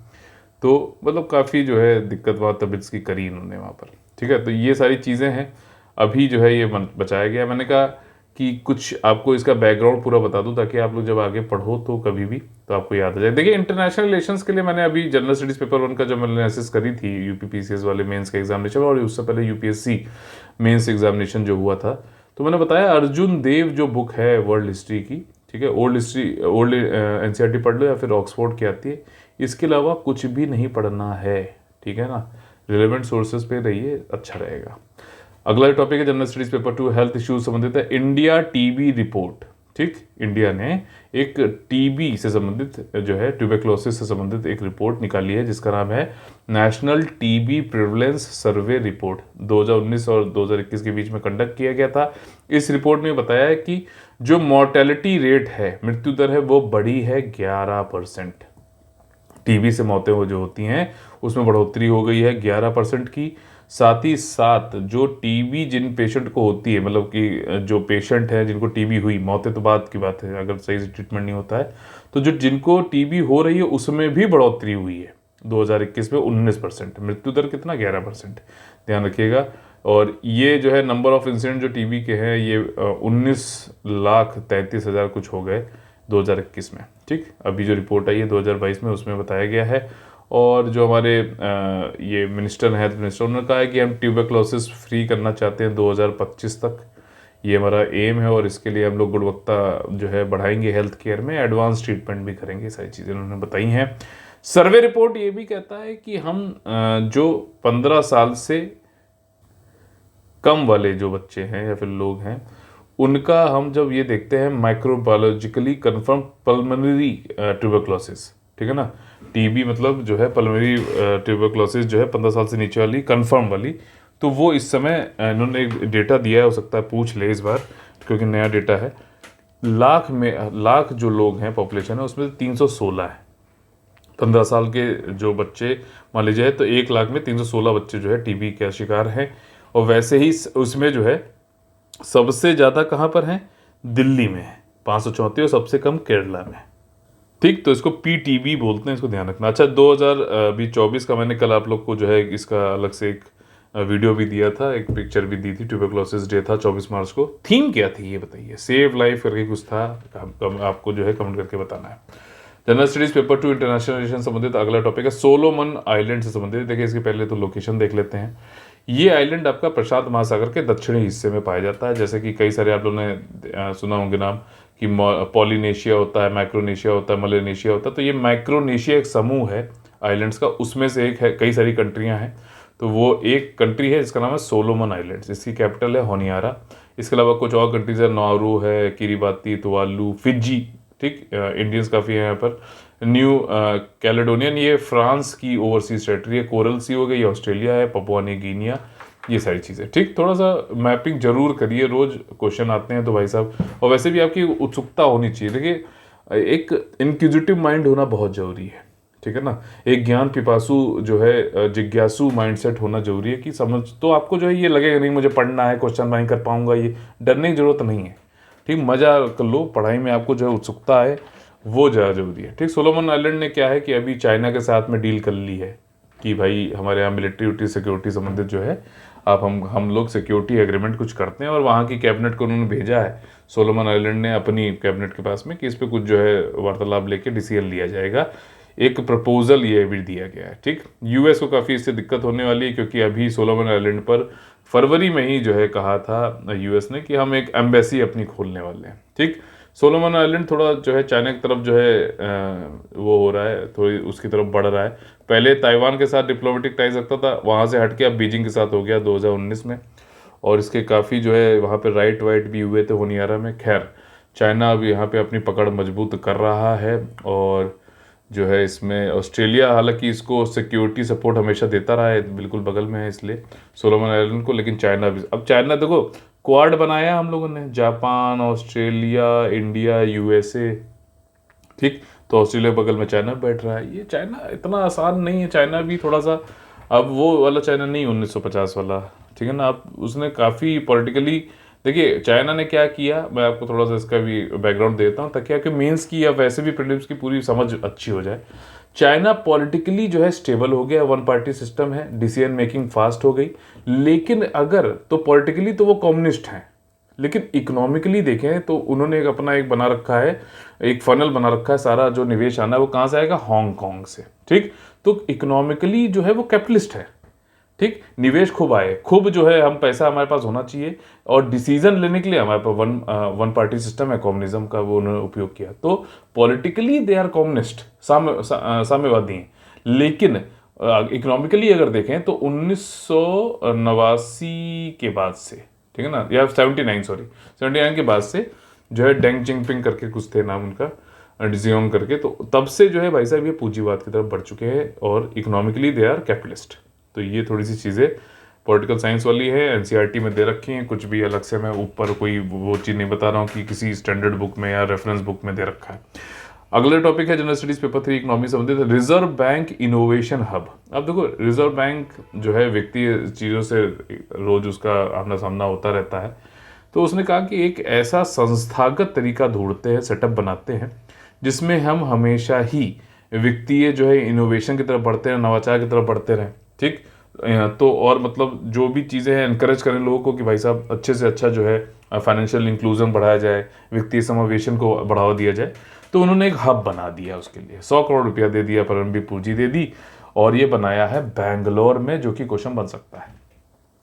तो मतलब काफ़ी जो है दिक्कत वहाँ तबियत की करी इन्होंने वहाँ पर, ठीक है। तो ये सारी चीज़ें हैं, अभी जो है ये बचाया गया। मैंने कहा कि कुछ आपको इसका बैकग्राउंड पूरा बता दूं ताकि आप लोग जब आगे पढ़ो तो कभी भी तो आपको याद आ जाए। देखिए इंटरनेशनल रिलेशंस के लिए मैंने अभी जनरल स्टडीज़ पेपर 1 का जब मैंने एनालिसिस करी थी यूपीपीसीएस वाले मेंस का एग्जामिनेशन, और उससे पहले यूपीएससी मेंस एग्जामिनेशन जो हुआ था, तो मैंने बताया अर्जुन देव जो बुक है वर्ल्ड हिस्ट्री की, ठीक है, ओल्ड एनसीईआरटी पढ़ लो या फिर ऑक्सफोर्ड की आती है, इसके अलावा कुछ भी नहीं पढ़ना है, ठीक है ना। रिलेवेंट सोर्सेज पे रहिए, अच्छा रहेगा। अगला टॉपिक है general studies paper 2, health issues संबंधित है, इंडिया टीबी रिपोर्ट, ठीक। इंडिया ने एक टीबी से संबंधित जो है ट्यूबरक्लोसिस से संबंधित एक रिपोर्ट निकाली है जिसका नाम है national TB prevalence survey report, 2019 और 2021 के बीच में कंडक्ट किया गया था। इस रिपोर्ट में बताया है कि जो मॉर्टेलिटी रेट है, मृत्यु दर है, वो बढ़ी है 11%। टीबी से मौतें वो जो होती हैं उसमें बढ़ोतरी हो गई है 11% की। साथ ही साथ जो टीबी जिन पेशेंट को होती है, मतलब कि जो पेशेंट है जिनको टीबी हुई, मौतें तो बात की बात है अगर सही से ट्रीटमेंट नहीं होता है, तो जो जिनको टीबी हो रही है उसमें भी बढ़ोतरी हुई है 2021 में 19%। मृत्यु दर कितना, 11%, ध्यान रखिएगा। और ये जो है नंबर ऑफ इंसिडेंट जो टीबी के हैं ये 19,33,000 कुछ हो गए 2021 में, ठीक। अभी जो रिपोर्ट आई है 2022 में उसमें बताया गया है। और जो हमारे ये मिनिस्टर हैं, हेल्थ मिनिस्टर, उन्होंने कहा है कि हम ट्यूबरक्लोसिस फ्री करना चाहते हैं 2025 तक, ये हमारा एम है। और इसके लिए हम लोग गुणवत्ता जो है बढ़ाएंगे हेल्थ केयर में, एडवांस ट्रीटमेंट भी करेंगे, सारी चीज़ें उन्होंने बताई हैं। सर्वे रिपोर्ट ये भी कहता है कि हम जो 15 साल से कम वाले जो बच्चे हैं या फिर लोग हैं उनका हम जब ये देखते हैं माइक्रोबायोलॉजिकली कन्फर्म पल्मोनरी ट्यूबरक्लोसिस, ठीक है ना, टीबी मतलब जो है पल्मोनरी ट्यूबरक्लोसिस जो है 15 साल से नीचे वाली कन्फर्म वाली, तो वो इस समय इन्होंने एक डेटा दिया है, हो सकता है पूछ ले इस बार, क्योंकि नया डेटा है, लाख जो लोग हैं पॉपुलेशन है उसमें 316 है। 15 साल के जो बच्चे मान लीजिए, तो 1 लाख में 316 बच्चे जो है टीबी का शिकार हैं। और वैसे ही उसमें जो है सबसे ज़्यादा कहाँ पर हैं, दिल्ली में है 534 और सबसे कम केरला में। ठीक, तो इसको पीटीबी बोलते हैं, इसको ध्यान रखना। अच्छा, 2024 का मैंने कल आप लोग को जो है इसका अलग से एक वीडियो भी दिया था, एक पिक्चर भी दी थी। ट्यूबरक्लोसिस डे था 24 मार्च को। थीम क्या थी ये बताइए, सेव लाइफ करके कुछ था, आपको जो है कमेंट करके बताना है। General studies paper 2 international relation संबंधित अगला टॉपिक है सोलोमन आइलैंड से संबंधित। देखिए इसके पहले तो लोकेशन देख लेते हैं। ये आइलैंड आपका प्रशांत महासागर के दक्षिणी हिस्से में पाया जाता है। जैसे कि कई सारे आप लोगों ने सुना होंगे नाम कि पॉलिनेशिया होता है, माइक्रोनेशिया होता है, मलेनेशिया होता है। तो ये माइक्रोनेशिया एक समूह है आइलैंड्स का, उसमें से एक है। कई सारी कंट्रियां हैं, तो वो एक कंट्री है जिसका नाम है सोलोमन आइलैंड्स। इसकी कैपिटल है होनियारा। इसके अलावा कुछ और कंट्रीज है, नाउरू है, किरिबाती, तुवालू, फिजी। ठीक, इंडियंस काफ़ी हैं यहाँ पर। न्यू कैलेडोनियन, ये फ्रांस की ओवरसीज टेरिटरी है। कोरल सी हो गई, ये ऑस्ट्रेलिया है। पपुआ न्यू गिनिया, ये सारी चीज़ें। ठीक, थोड़ा सा मैपिंग जरूर करिए, रोज क्वेश्चन आते हैं तो भाई साहब। और वैसे भी आपकी उत्सुकता होनी चाहिए। देखिए, एक इंक्विजिटिव माइंड होना बहुत ज़रूरी है, ठीक है ना। एक ज्ञान पिपासु जो है, जिज्ञासु माइंडसेट होना जरूरी है कि समझ तो आपको जो है ये लगेगा नहीं मुझे पढ़ना है, क्वेश्चन नहीं कर पाऊंगा, ये डरने की जरूरत नहीं है। ठीक, मजा कर लो पढ़ाई में, आपको जो है उत्सुकता है वो ज़्यादा जरूरी है। ठीक, सोलोमन आइलैंड ने क्या है कि अभी चाइना के साथ में डील कर ली है कि भाई हमारे यहाँ मिलिट्री सिक्योरिटी संबंधित जो है आप हम लोग सिक्योरिटी एग्रीमेंट कुछ करते हैं। और वहाँ की कैबिनेट को उन्होंने भेजा है, सोलोमन आइलैंड ने अपनी कैबिनेट के पास में, कि इस पर कुछ जो है वार्तालाप लेके डिसीजन लिया जाएगा। एक प्रपोजल ये भी दिया गया है। ठीक, यूएस को काफ़ी इससे दिक्कत होने वाली है, क्योंकि अभी सोलोमन आइलैंड पर फरवरी में ही जो है कहा था यूएस ने कि हम एक एम्बेसी अपनी खोलने वाले हैं। ठीक, सोलोमन आइलैंड थोड़ा जो है चाइना की तरफ जो है वो हो रहा है, थोड़ी उसकी तरफ बढ़ रहा है। पहले ताइवान के साथ डिप्लोमेटिक टाइज रखता था, वहाँ से हट के अब बीजिंग के साथ हो गया 2019 में। और इसके काफ़ी जो है वहाँ पे राइट वाइट भी हुए थे होनियारा में। खैर, चाइना अब यहाँ पे अपनी पकड़ मजबूत कर रहा है। और जो है इसमें ऑस्ट्रेलिया हालांकि इसको सिक्योरिटी सपोर्ट हमेशा देता रहा है, बिल्कुल बगल में है इसलिए सोलोमन आइलैंड को। लेकिन चाइना भी, अब चाइना देखो क्वाड बनाया हम लोगों ने, जापान, ऑस्ट्रेलिया, इंडिया, यूएसए। ठीक, तो ऑस्ट्रेलिया बगल में चाइना बैठ रहा है। ये चाइना इतना आसान नहीं है, चाइना भी थोड़ा सा अब वो वाला चाइना नहीं 1950 वाला, ठीक है ना। अब उसने काफ़ी पॉलिटिकली, देखिए चाइना ने क्या किया, मैं आपको थोड़ा सा इसका भी बैकग्राउंड देता हूँ ताकि आपके मेंस की या वैसे भी प्रीलिम्स की पूरी समझ अच्छी हो जाए। चाइना पॉलिटिकली जो है स्टेबल हो गया, वन पार्टी सिस्टम है, डिसीजन मेकिंग फास्ट हो गई। लेकिन अगर तो पॉलिटिकली तो वो कम्युनिस्ट हैं, लेकिन इकोनॉमिकली देखें तो उन्होंने एक अपना एक बना रखा है, एक फनल बना रखा है। सारा जो निवेश आना है वो कहाँ से आएगा, हांगकांग से। ठीक, तो इकोनॉमिकली जो है वो कैपिटलिस्ट है। ठीक, निवेश खूब आए, खूब जो है हम पैसा हमारे पास होना चाहिए। और डिसीजन लेने के लिए हमारे पास वन पार्टी सिस्टम है, कम्युनिज्म का वो उन्होंने उपयोग किया। तो पॉलिटिकली दे आर कम्युनिस्ट, साम्यवादी हैं। लेकिन इकोनॉमिकली अगर देखें तो 1989 के बाद से, ठीक है ना, या 79 के बाद से जो है डेंग जिंगपिंग करके कुछ थे नाम उनका, डिजियोंग करके, तो तब से जो है भाई साहब ये पूंजीवाद की तरफ बढ़ चुके हैं और इकोनॉमिकली दे आर कैपिटलिस्ट। तो ये थोड़ी सी चीज़ें पॉलिटिकल साइंस वाली है, एनसीईआरटी में दे रखी हैं। कुछ भी अलग से मैं ऊपर कोई वो चीज़ नहीं बता रहा हूँ कि किसी स्टैंडर्ड बुक में या रेफरेंस बुक में दे रखा है। अगला टॉपिक है जनरल स्टडीज पेपर 3 इकोनॉमी संबंधित, रिजर्व बैंक इनोवेशन हब। अब देखो रिजर्व बैंक जो है वित्तीय चीज़ों से रोज उसका आमना सामना होता रहता है। तो उसने कहा कि एक ऐसा संस्थागत तरीका ढूंढते हैं, सेटअप बनाते हैं, जिसमें हम हमेशा ही वित्तीय जो है इनोवेशन की तरफ बढ़ते हैं, नवाचार की तरफ बढ़ते रहें। ठीक, तो और मतलब जो भी चीज़ें हैं इनकरेज करें लोगों को कि भाई साहब अच्छे से अच्छा जो है फाइनेंशियल इंक्लूजन बढ़ाया जाए, वित्तीय समावेशन को बढ़ावा दिया जाए। तो उन्होंने एक हब बना दिया, उसके लिए 100 करोड़ रुपया दे दिया, प्रारंभिक पूंजी दे दी, और ये बनाया है बैंगलोर में, जो कि क्वेश्चन बन सकता है।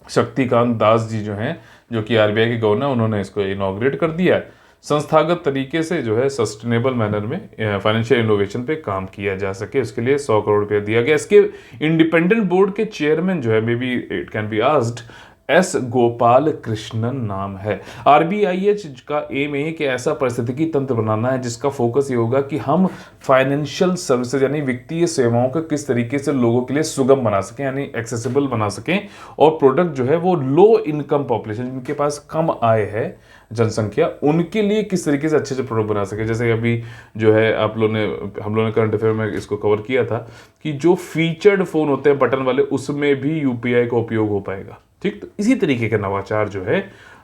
शक्तिकांत दास जी जो हैं, जो कि आरबीआई के गवर्नर, उन्होंने इसको इनॉग्रेट कर दिया है। संस्थागत तरीके से जो है सस्टेनेबल मैनर में फाइनेंशियल इनोवेशन पे काम किया जा सके, उसके लिए 100 करोड़ रुपया दिया गया। इसके इंडिपेंडेंट बोर्ड के चेयरमैन जो है, may be it can be asked S Gopal Krishnan नाम है। आरबीआईएच का एम है कि ऐसा पारिस्थितिकी तंत्र बनाना है जिसका फोकस ये होगा कि हम फाइनेंशियल सर्विसेज यानी वित्तीय सेवाओं को किस तरीके से लोगों के लिए सुगम बना सकें, यानी एक्सेसिबल बना सकें, और प्रोडक्ट जो है वो लो इनकम पॉपुलेशन जिनके पास कम आय है जनसंख्या, उनके लिए किस तरीके से अच्छे से प्रोडक्ट बना सके। जैसे अभी जो है हम लोगों ने करंट अफेयर में इसको कवर किया था कि जो फीचर्ड फोन होते हैं बटन वाले, उसमें भी यूपीआई का उपयोग हो पाएगा। ठीक, तो इसी तरीके के नवाचार जो है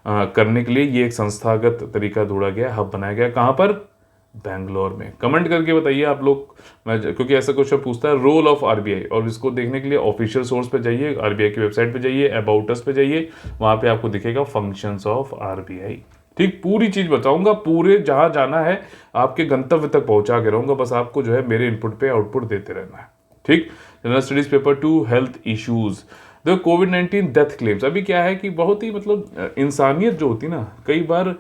करने के लिए ये एक संस्थागत तरीका ढूंढा गया, हब बनाया गया। कहाँ पर? बैंगलोर में। कमेंट करके बताइए आप लोग, मैं क्योंकि ऐसा क्वेश्चन पूछता है रोल ऑफ आरबीआई, और इसको देखने के लिए ऑफिशियल सोर्स पे जाइए, आरबीआई की वेबसाइट पे जाइए, अबाउट अस पे जाइए, वहां पे आपको दिखेगा फंक्शंस ऑफ आरबीआई। ठीक, पूरी चीज बताऊंगा, पूरे जहां जाना है आपके गंतव्य तक पहुंचा के रहूंगा, बस आपको जो है मेरे इनपुट पे आउटपुट देते रहना है। ठीक, general studies paper 2 health issues. देखो कोविड-19 डेथ क्लेम्स, अभी क्या है कि बहुत ही मतलब इंसानियत जो होती है ना, कई बार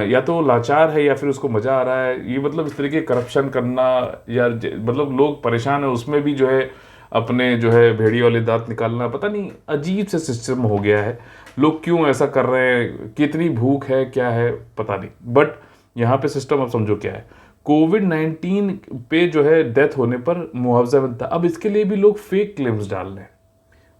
या तो लाचार है या फिर उसको मजा आ रहा है, ये मतलब इस तरीके करप्शन करना, या मतलब लोग परेशान है उसमें भी जो है अपने जो है भेड़िए वाले दांत निकालना, पता नहीं अजीब से सिस्टम हो गया है। लोग क्यों ऐसा कर रहे हैं, कितनी भूख है, क्या है पता नहीं, बट यहाँ पे सिस्टम अब समझो क्या है। कोविड-19 पे जो है डेथ होने पर मुआवजा मिलता, अब इसके लिए भी लोग फेक क्लेम्स डाल रहे हैं।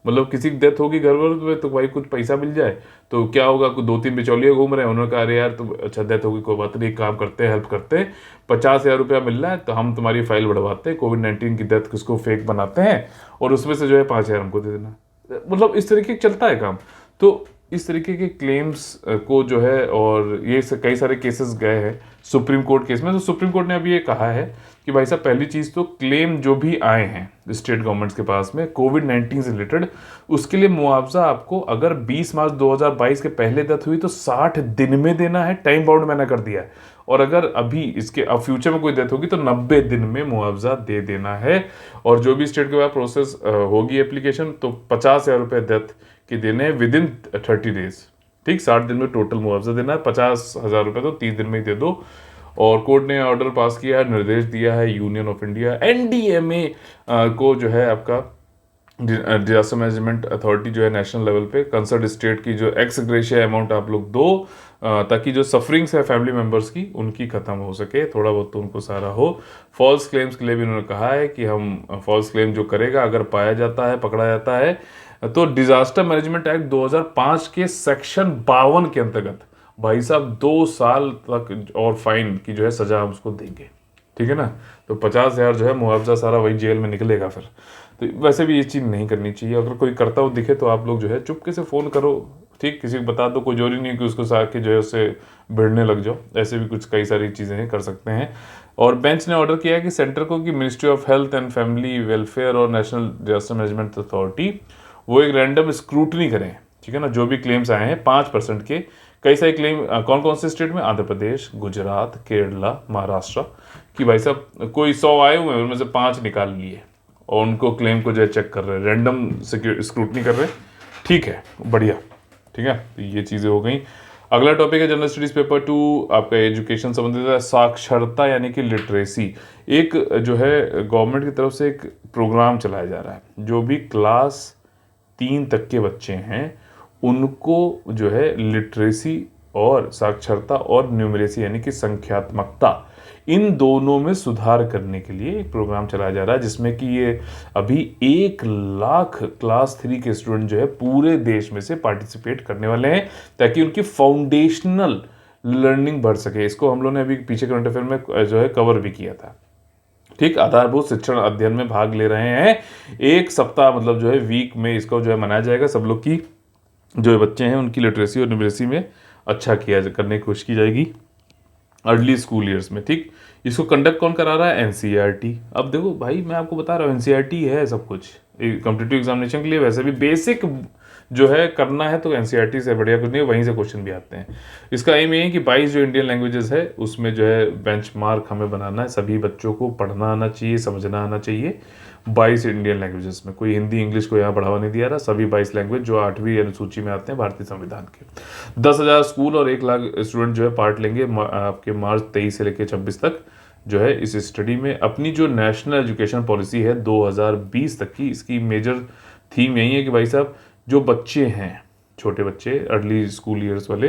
मतलब किसी की डेथ होगी घर में तो भाई कुछ पैसा मिल जाए, तो क्या होगा, कुछ 2-3 बिचौलिए घूम रहे हैं, उन्होंने कहा अरे यार तो अच्छा डेथ होगी कोई बात नहीं, एक काम करते हैं, हेल्प करते हैं, 50,000 रुपया मिल रहा है तो हम तुम्हारी फाइल बढ़वाते हैं, कोविड-19 की डेथ किसको फेक बनाते हैं, और उसमें से जो है 5,000 हमको दे देना। मतलब इस तरीके चलता है काम। तो इस तरीके के क्लेम्स को जो है, और ये कई सारे केसेस गए हैं सुप्रीम कोर्ट केस में, तो सुप्रीम कोर्ट ने अभी ये कहा है कि भाई साहब पहली चीज तो क्लेम जो भी आए हैं स्टेट गवर्नमेंट्स के पास में कोविड-19 से रिलेटेड, उसके लिए मुआवजा आपको अगर 20 मार्च 2022 के पहले डेथ हुई तो 60 दिन में देना है, टाइम बाउंड मैंने कर दिया है, और अगर अभी इसके अब फ्यूचर में कोई डेथ होगी तो 90 दिन में मुआवजा दे देना है। और जो भी स्टेट के बाद प्रोसेस होगी एप्लीकेशन, तो 50,000 रुपये डेथ के देने हैं विद इन 30 डेज। ठीक, 60 दिन में टोटल मुआवजा देना है, 50,000 रुपये तो 30 दिन में ही दे दो। और कोर्ट ने ऑर्डर पास किया है, निर्देश दिया है यूनियन ऑफ इंडिया एनडीएमए को जो है आपका डिजास्टर मैनेजमेंट अथॉरिटी जो है नेशनल लेवल पे कंसर्न स्टेट की जो एक्स ग्रेशिया अमाउंट आप लोग दो, ताकि जो सफरिंग्स है फैमिली मेंबर्स की उनकी खत्म हो सके, थोड़ा बहुत तो उनको सारा हो। फॉल्स क्लेम्स के लिए भी उन्होंने कहा है कि हम फॉल्स क्लेम जो करेगा अगर पाया जाता है, पकड़ा जाता है, तो डिजास्टर मैनेजमेंट एक्ट 2005 के सेक्शन 52 के अंतर्गत भाई साहब 2 साल तक और फाइन की जो है सजा हम उसको देंगे। ठीक है ना, तो 50,000 जो है मुआवजा सारा वही जेल में निकलेगा फिर। तो वैसे भी ये चीज़ नहीं करनी चाहिए, अगर कोई करता हुआ दिखे तो आप लोग जो है चुपके से फ़ोन करो, ठीक, किसी को बता दो, कोई जरूरी नहीं कि उसको साथ के जो है उससे भिड़ने लग जाओ, ऐसे भी कुछ कई सारी चीज़ें हैं कर सकते हैं। और बेंच ने ऑर्डर किया है कि सेंटर को कि ministry of health and family welfare और नेशनल डिजास्टर मैनेजमेंट अथॉरिटी वो एक रैंडम स्क्रूटनी करें, ठीक है ना, जो भी क्लेम्स आए हैं 5% के। कई सारे क्लेम कौन कौन से स्टेट में, आंध्र प्रदेश, गुजरात, केरला, महाराष्ट्र की, भाई साहब कोई 100 आए हुए हैं, उनमें से 5 निकाल लिए और उनको क्लेम को जो है चेक कर रहे हैं, रैंडम स्क्रूटनी कर रहे हैं। ठीक है, बढ़िया, ठीक है, तो ये चीज़ें हो गई। अगला टॉपिक है जनरल स्टडीज पेपर 2 आपका एजुकेशन संबंधित है, साक्षरता यानी कि लिटरेसी। एक जो है गवर्नमेंट की तरफ से एक प्रोग्राम चलाया जा रहा है, जो भी क्लास 3 तक के बच्चे हैं उनको जो है लिटरेसी और साक्षरता और न्यूमरेसी यानी कि संख्यात्मकता, इन दोनों में सुधार करने के लिए एक प्रोग्राम चलाया जा रहा है, जिसमें कि ये अभी 1 लाख क्लास 3 के स्टूडेंट जो है पूरे देश में से पार्टिसिपेट करने वाले हैं, ताकि उनकी फाउंडेशनल लर्निंग बढ़ सके। इसको हम लोग ने अभी पीछे करंट अफेयर में जो है कवर भी किया था। ठीक, आधारभूत शिक्षण अध्ययन में भाग ले रहे हैं, 1 सप्ताह मतलब जो है वीक में इसको जो है मनाया जाएगा। सब लोग की जो बच्चे हैं उनकी लिटरेसी और न्यूमरेसी में अच्छा किया करने की कोशिश की जाएगी अर्ली स्कूल ईयर्स में। ठीक, इसको कंडक्ट कौन करा रहा है, एनसीईआरटी। अब देखो भाई मैं आपको बता रहा हूँ एनसीईआरटी है सब कुछ कॉम्पिटिटिव एग्जामिनेशन के लिए, वैसे भी बेसिक जो है करना है तो एनसीईआरटी से बढ़िया कुछ नहीं है, वहीं से क्वेश्चन भी आते हैं। इसका एम ये है कि 22 जो इंडियन लैंग्वेजेस है उसमें जो है बेंचमार्क हमें बनाना है, सभी बच्चों को पढ़ना आना चाहिए, समझना आना चाहिए। 22 इंडियन लैंग्वेजेस में, कोई हिंदी इंग्लिश को यहाँ बढ़ावा नहीं दिया रहा, सभी 22 लैंग्वेज जो 8वीं अनुसूची में आते हैं भारतीय संविधान के। 10,000 स्कूल और 1 लाख स्टूडेंट जो है पार्ट लेंगे आपके मार्च 23 से लेकर 26 तक जो है इस स्टडी में। अपनी जो नेशनल एजुकेशन पॉलिसी है 2020 तक की, इसकी मेजर थीम यही है कि भाई साहब जो बच्चे हैं छोटे बच्चे अर्ली स्कूल ईयर्स वाले,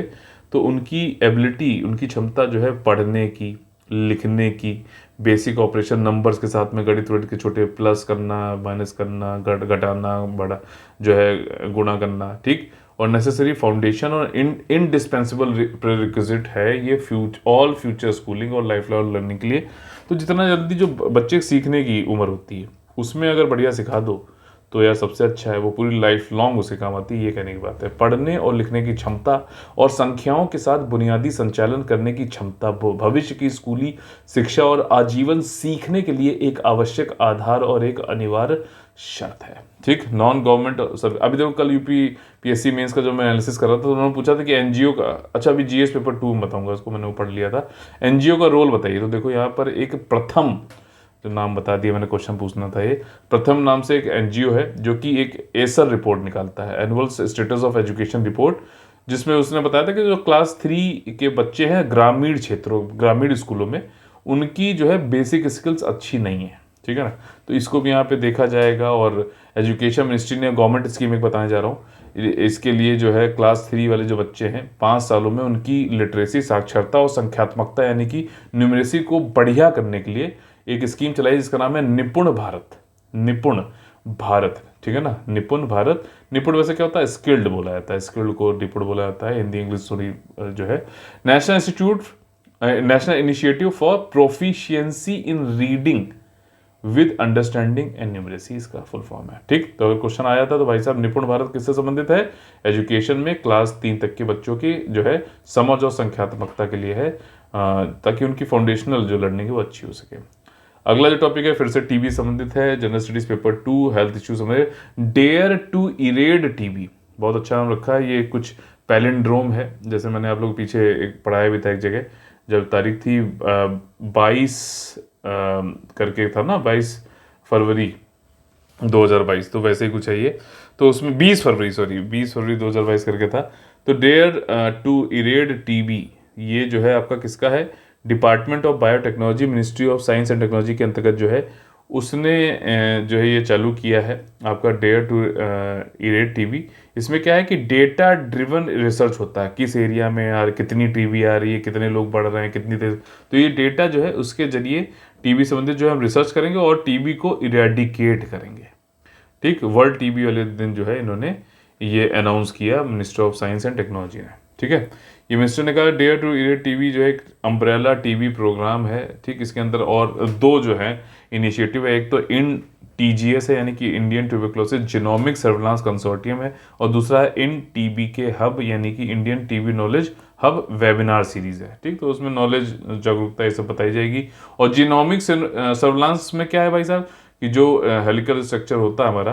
तो उनकी एबिलिटी, उनकी क्षमता जो है पढ़ने की, लिखने की, बेसिक ऑपरेशन नंबर्स के साथ में गणित वणित के छोटे प्लस करना, माइनस करना, घटाना, बड़ा जो है गुणा करना, ठीक, और नेसेसरी फाउंडेशन और इनडिस्पेंसिबल प्रीरिक्विजिट है ये ऑल फ्यूचर स्कूलिंग और लाइफ लॉन्ग लर्निंग के लिए। तो जितना जल्दी जो बच्चे सीखने की उम्र होती है उसमें अगर बढ़िया सिखा दो तो यार सबसे अच्छा है, वो पूरी लाइफ लॉन्ग उसे काम आती है, ये कहने की बात है। पढ़ने और लिखने की क्षमता और संख्याओं के साथ बुनियादी संचालन करने की क्षमता भविष्य की स्कूली शिक्षा और आजीवन सीखने के लिए एक आवश्यक आधार और एक अनिवार्य शर्त है, ठीक। नॉन गवर्नमेंट सर्विस, अभी देखो कल यूपीएससी मेंस का जो मैं एनालिसिस कर रहा था तो उन्होंने पूछा था कि एनजीओ का, अच्छा अभी जीएस पेपर 2 में बताऊंगा, उसको मैंने वो पढ़ लिया था, एनजीओ का रोल बताइए। तो देखो यहाँ पर एक प्रथम, जो नाम बता दिया मैंने, क्वेश्चन पूछना था, ये प्रथम नाम से एक एनजीओ है जो कि एक एसर रिपोर्ट निकालता है, annual status of education report, जिसमें उसने बताया था कि जो क्लास 3 के बच्चे हैं ग्रामीण क्षेत्रों, ग्रामीण स्कूलों में, उनकी जो है बेसिक स्किल्स अच्छी नहीं है, ठीक है ना। तो इसको भी यहाँ पे देखा जाएगा। और एजुकेशन मिनिस्ट्री ने गवर्नमेंट स्कीम एक बताने जा रहा हूँ, इसके लिए जो है क्लास 3 वाले जो बच्चे हैं 5 सालों में उनकी लिटरेसी, साक्षरता और संख्यात्मकता यानी कि न्यूमरेसी को बढ़िया करने के लिए एक स्कीम चलाई जिसका नाम है निपुण भारत। निपुण भारत, ठीक है ना, निपुण भारत। निपुण वैसे क्या होता है, स्किल्ड बोला जाता है, स्किल्ड को निपुण बोला जाता है, हिंदी इंग्लिश थोड़ी जो है। National initiative for proficiency in reading with understanding and numeracy इसका फुल फॉर्म है, ठीक। तो अगर क्वेश्चन आया था तो भाई साहब निपुण भारत किससे संबंधित है, एजुकेशन में क्लास 3 तक के बच्चों की जो है समझ और संख्यात्मकता के लिए है, ताकि उनकी फाउंडेशनल जो लर्निंग है वो अच्छी हो सके। अगला जो टॉपिक है फिर से टीबी संबंधित है, general studies paper 2 health issue संबंधित, डेयर टू इरेड टीबी, बहुत अच्छा नाम रखा है। ये कुछ पैलिंड्रोम है, जैसे मैंने आप लोग पीछे एक पढ़ाया भी था एक जगह, जब तारीख थी 22 करके था ना, 22 फरवरी 2022, तो वैसे ही कुछ है ये। तो उसमें 20 फरवरी 2022 करके था। तो डेयर टू इरेड टीबी, ये जो है आपका किसका है, department of biotechnology, ministry of science and technology के अंतर्गत जो है उसने जो है ये चालू किया है आपका डेयर टू इरेड टीबी। इसमें क्या है कि डेटा ड्रिवन रिसर्च होता है, किस एरिया में यार कितनी टीबी आ रही है, कितने लोग बढ़ रहे हैं, कितनी तेज, तो ये डेटा जो है उसके जरिए टीबी संबंधित जो है हम रिसर्च करेंगे और टीबी को इरेडिकेट करेंगे, ठीक। वर्ल्ड टीबी वाले दिन जो है इन्होंने ये अनाउंस किया minister of science and technology ने, ठीक है। ये मिनिस्टर ने कहा डेयर टू इरेड टीबी जो है एक अम्ब्रेला टीबी प्रोग्राम है, ठीक। इसके अंदर और 2 जो है इनिशिएटिव है, एक तो इन टीजीएस है यानी कि Indian tuberculosis genomic surveillance consortium है, और दूसरा है इन टीबी के हब यानी कि Indian TB knowledge hub webinar series है, ठीक। तो उसमें नॉलेज जागरूकता ये सब बताई जाएगी। और जीनोमिक सर्विलांस में क्या है भाई साहब, कि जो हेलिकल स्ट्रक्चर होता है हमारा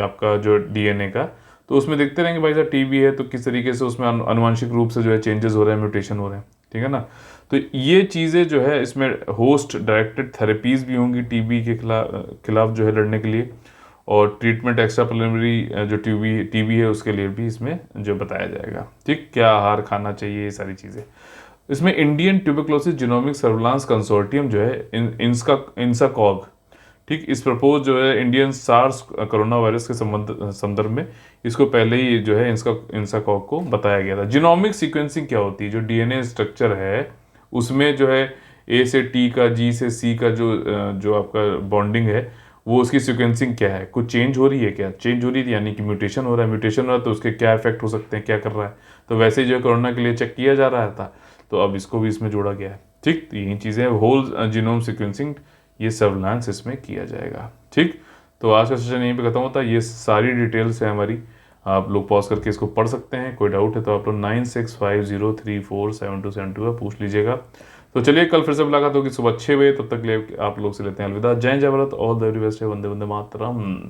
आपका जो डीएनए का, तो उसमें देखते रहेंगे भाई साहब टीबी है तो किस तरीके से उसमें अनुवांशिक रूप से जो है चेंजेस हो रहे हैं, म्यूटेशन हो रहे हैं, ठीक है ना। तो ये चीज़ें जो है इसमें होस्ट डायरेक्टेड थेरेपीज भी होंगी टीबी के खिलाफ जो है लड़ने के लिए, और ट्रीटमेंट एक्स्ट्रा प्रिलिमिनरी जो टीबी है उसके लिए भी इसमें जो बताया जाएगा, ठीक। क्या आहार खाना चाहिए, ये सारी चीज़ें इसमें। Indian tuberculosis genomic surveillance consortium जो है इंसाकॉग, ठीक। इस प्रपोज जो है इंडियन सार्स कोरोना वायरस के संदर्भ में इसको पहले ही जो है इंसाकॉग को बताया गया था। जीनोमिक सीक्वेंसिंग क्या होती है, जो डीएनए स्ट्रक्चर है उसमें जो है ए से टी का, जी से सी का जो आपका बॉन्डिंग है वो उसकी सीक्वेंसिंग क्या है, कुछ चेंज हो रही है, क्या चेंज हो रही है यानी कि म्यूटेशन हो रहा है, म्यूटेशन हो रहा है तो उसके क्या इफेक्ट हो सकते हैं, क्या कर रहा है, तो वैसे जो कोरोना के लिए चेक किया जा रहा था, तो अब इसको भी इसमें जोड़ा गया है, ठीक। तो यही चीज़ें होल जीनोम सीक्वेंसिंग ये सर्विलांस इसमें किया जाएगा, ठीक। तो आज का सेशन यहीं पे खत्म होता है। ये सारी डिटेल्स है हमारी, आप लोग पॉज करके इसको पढ़ सकते हैं, कोई डाउट है तो आप लोग 9650347272 पर पूछ लीजिएगा। तो चलिए कल फिर से मुलाकात होगी सुबह 6 बजे, तब तक ले आप लोग से लेते हैं अलविदा। जय जय Bharat, all the very best है, वंदे वंदे मातरम।